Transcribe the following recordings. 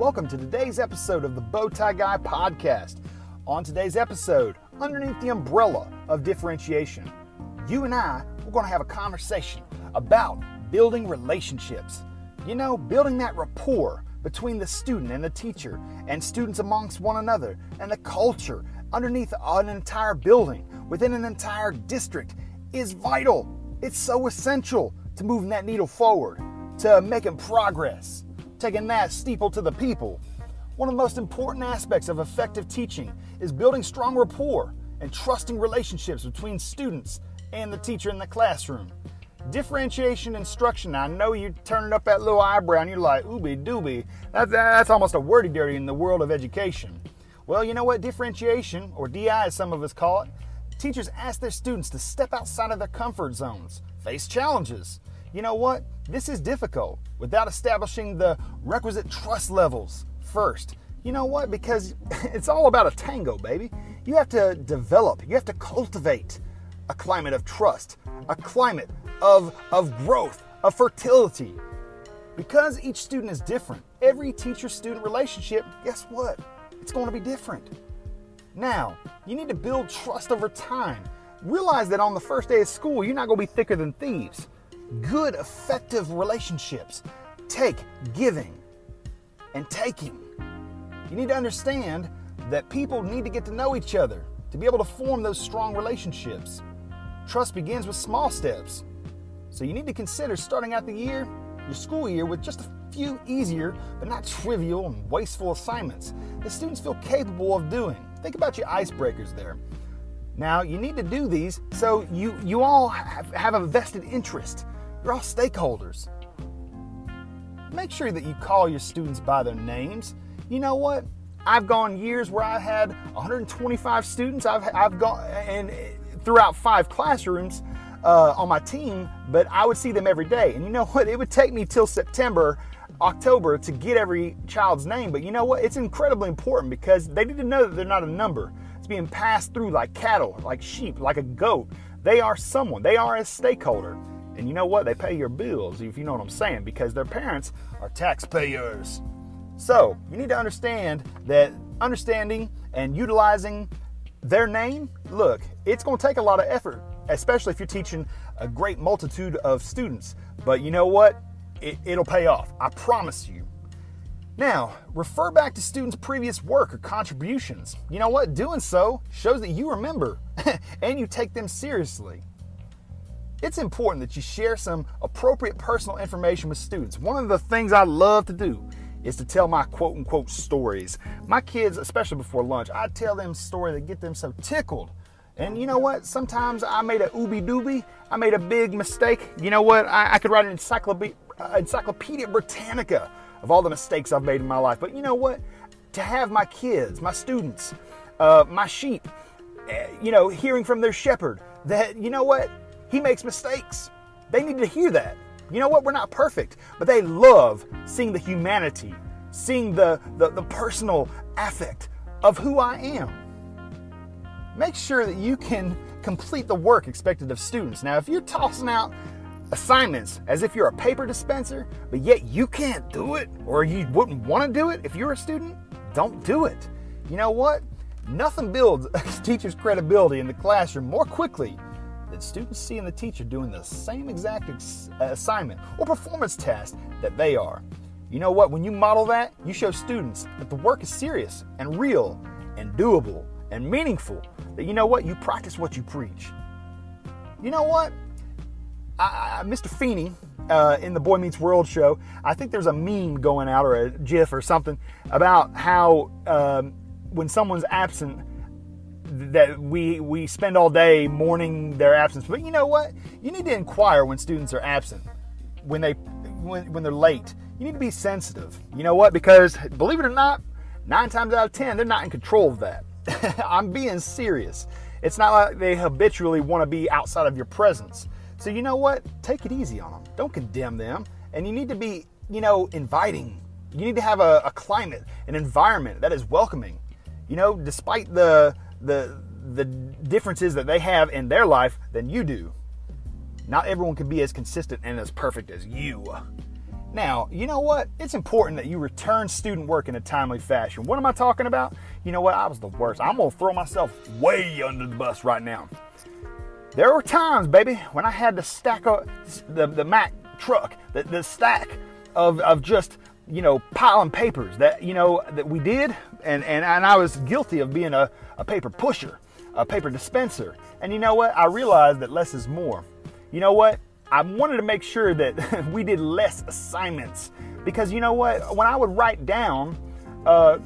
welcome to today's episode of the Bowtie Guy Podcast. On today's episode, underneath the umbrella of differentiation, you and we're going to have a conversation about building relationships. You know, building that rapport between the student and the teacher, and students amongst one another, and the culture underneath an entire building, within an entire district, is vital. It's so essential to moving that needle forward, to making progress, taking that steeple to the people. One of the most important aspects of effective teaching is building strong rapport and trusting relationships between students and the teacher in the classroom. Differentiation instruction, I know you're turning up that little eyebrow and you're like, ooby dooby, that's almost a wordy dirty in the world of education. Well, you know what? Differentiation, or DI as some of us call it, teachers ask their students to step outside of their comfort zones, face challenges. You know what? This is difficult without establishing the requisite trust levels first. You know what? Because it's all about a tango, baby. You have to develop, you have to cultivate a climate of trust, a climate of growth, of fertility. Because each student is different, every teacher-student relationship, guess what? It's going to be different. Now, you need to build trust over time. Realize that on the first day of school, you're not going to be thicker than thieves. Good, effective relationships take giving and taking. You need to understand that people need to get to know each other to be able to form those strong relationships. Trust begins with small steps. So you need to consider starting out your school year, with just a few easier but not trivial and wasteful assignments that students feel capable of doing. Think about your icebreakers there. Now, you need to do these so you all have a vested interest. You're all stakeholders. Make sure that you call your students by their names. You know what? I've gone years where I had 125 students. I've gone and throughout 5 classrooms on my team, but I would see them every day. And you know what? It would take me till September, October to get every child's name. But you know what? It's incredibly important because they need to know that they're not a number. It's being passed through like cattle, like sheep, like a goat. They are someone. They are a stakeholder. And you know what? They pay your bills, if you know what I'm saying, because their parents are taxpayers. So you need to understand that understanding and utilizing their name, look, it's going to take a lot of effort, especially if you're teaching a great multitude of students. But you know what? It'll pay off. I promise you. Now, refer back to students' previous work or contributions. You know what? Doing so shows that you remember and you take them seriously. It's important that you share some appropriate personal information with students. One of the things I love to do is to tell my quote-unquote stories. My kids, especially before lunch, I tell them stories that get them so tickled. And you know what? Sometimes I made a ooby-dooby. I made a big mistake. You know what? I could write an Encyclopedia Britannica of all the mistakes I've made in my life. But you know what? To have my kids, my students, my sheep, hearing from their shepherd that, you know what? He makes mistakes. They need to hear that. You know what? We're not perfect, but they love seeing the humanity, seeing the personal affect of who I am. Make sure that you can complete the work expected of students. Now, if you're tossing out assignments as if you're a paper dispenser, but yet you can't do it, or you wouldn't want to do it if you're a student, don't do it. You know what? Nothing builds a teacher's credibility in the classroom more quickly than students seeing the teacher doing the same exact assignment or performance task that they are. You know what? When you model that, you show students that the work is serious and real and doable and meaningful. That you know what? You practice what you preach. You know what? Mr. Feeney, in the Boy Meets World show, I think there's a meme going out or a GIF or something about how when someone's absent, that we spend all day mourning their absence. But you know what? You need to inquire when students are absent, when they're late. You need to be sensitive. You know what? Because believe it or not, 9 times out of 10, they're not in control of that. I'm being serious. It's not like they habitually want to be outside of your presence. So you know what? Take it easy on them. Don't condemn them. And you need to be, inviting. You need to have a climate, an environment that is welcoming. Despite the differences that they have in their life than you do. Not everyone can be as consistent and as perfect as you. Now, you know what? It's important that you return student work in a timely fashion. What am I talking about? You know what? I was the worst. I'm going to throw myself way under the bus right now. There were times, baby, when I had to stack up the Mac truck, the stack of just, piling papers that we did. And I was guilty of being a paper pusher, a paper dispenser. And you know what? I realized that less is more. You know what? I wanted to make sure that we did less assignments because you know what? When I would write down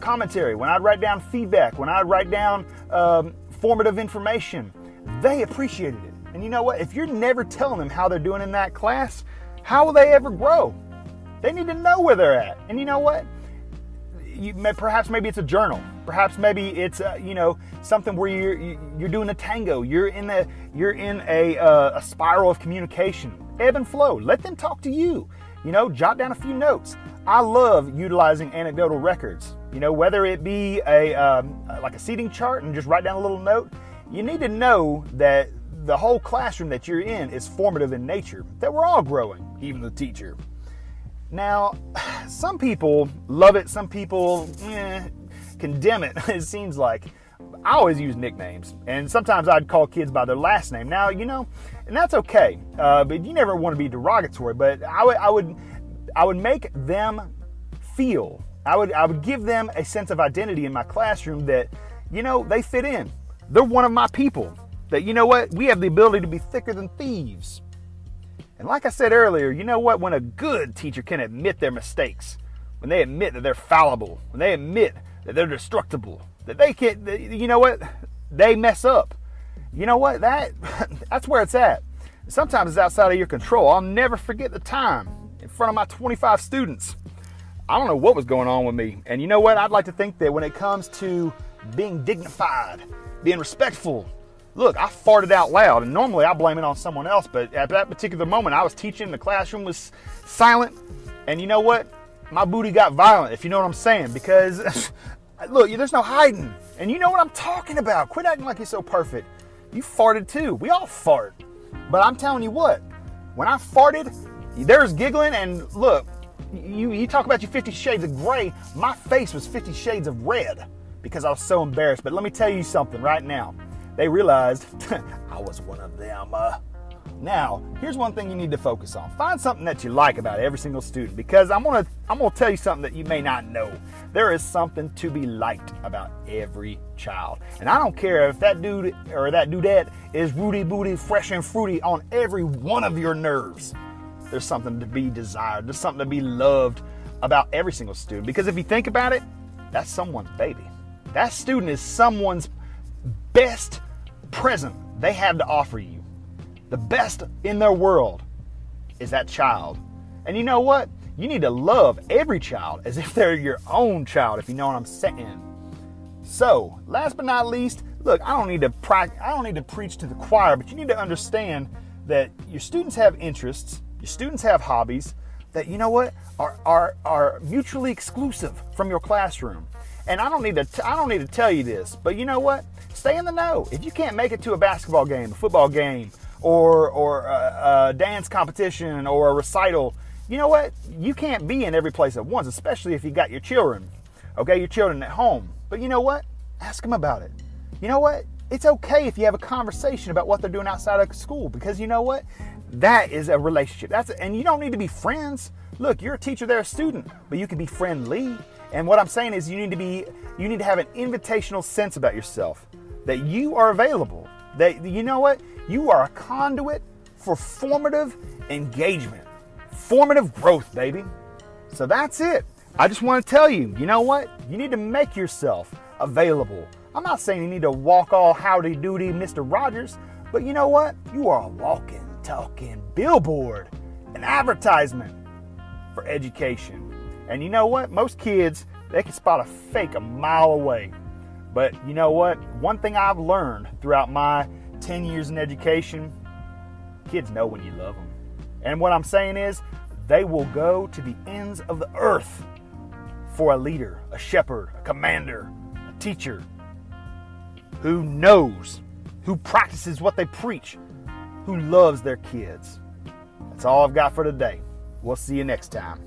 commentary, when I'd write down feedback, when I'd write down formative information, they appreciated it. And you know what? If you're never telling them how they're doing in that class, how will they ever grow? They need to know where they're at. And you know what? Perhaps maybe it's a journal. Perhaps maybe it's something where you're doing a tango. You're in a spiral of communication. Ebb and flow. Let them talk to you. Jot down a few notes. I love utilizing anecdotal records. Whether it be like a seating chart and just write down a little note. You need to know that the whole classroom that you're in is formative in nature. That we're all growing, even the teacher. Now, some people love it, some people condemn it, it seems like. I always use nicknames, and sometimes I'd call kids by their last name. Now, and that's okay, but you never want to be derogatory, but I would make them feel, I would give them a sense of identity in my classroom that, they fit in. They're one of my people, that, we have the ability to be thicker than thieves. And like I said earlier, when a good teacher can admit their mistakes, when they admit that they're fallible, when they admit that they're destructible, that they can't, they mess up. That's where it's at. Sometimes it's outside of your control. I'll never forget the time in front of my 25 students. I don't know what was going on with me. And I'd like to think that when it comes to being dignified, being respectful, look, I farted out loud, and normally I blame it on someone else, but at that particular moment, I was teaching, the classroom was silent, and my booty got violent, if you know what I'm saying, because, look, there's no hiding, and you know what I'm talking about. Quit acting like you're so perfect. You farted too. We all fart. But I'm telling you what, when I farted, there's giggling, and look, you talk about your 50 shades of gray, my face was 50 shades of red, because I was so embarrassed. But let me tell you something right now. They realized I was one of them. Now, here's one thing you need to focus on. Find something that you like about every single student, because I'm gonna tell you something that you may not know. There is something to be liked about every child. And I don't care if that dude or that dudette is rooty booty, fresh and fruity on every one of your nerves. There's something to be desired. There's something to be loved about every single student. Because if you think about it, that's someone's baby. That student is someone's best present they have to offer you. The best in their world is that child. And you know what? You need to love every child as if they're your own child, if you know what I'm saying. So, last but not least, look, I don't need to preach to the choir, but you need to understand that your students have interests, your students have hobbies that, are mutually exclusive from your classroom. And I don't need to tell you this, but you know what? Stay in the know. If you can't make it to a basketball game, a football game, or a dance competition, or a recital, you know what? You can't be in every place at once, especially if you got your children, your children at home. But you know what? Ask them about it. You know what? It's okay if you have a conversation about what they're doing outside of school, because you know what? That is a relationship. And you don't need to be friends. Look, you're a teacher, they're a student, but you can be friendly. And what I'm saying is you need to have an invitational sense about yourself, that you are available, that you know what? You are a conduit for formative engagement, formative growth, baby. So that's it. I just want to tell you, you know what? You need to make yourself available. I'm not saying you need to walk all howdy-doody Mr. Rogers, but you know what? You are a walking, talking billboard, an advertisement for education. And you know what? Most kids, they can spot a fake a mile away. But you know what? One thing I've learned throughout my 10 years in education, kids know when you love them. And what I'm saying is, they will go to the ends of the earth for a leader, a shepherd, a commander, a teacher who knows, who practices what they preach, who loves their kids. That's all I've got for today. We'll see you next time.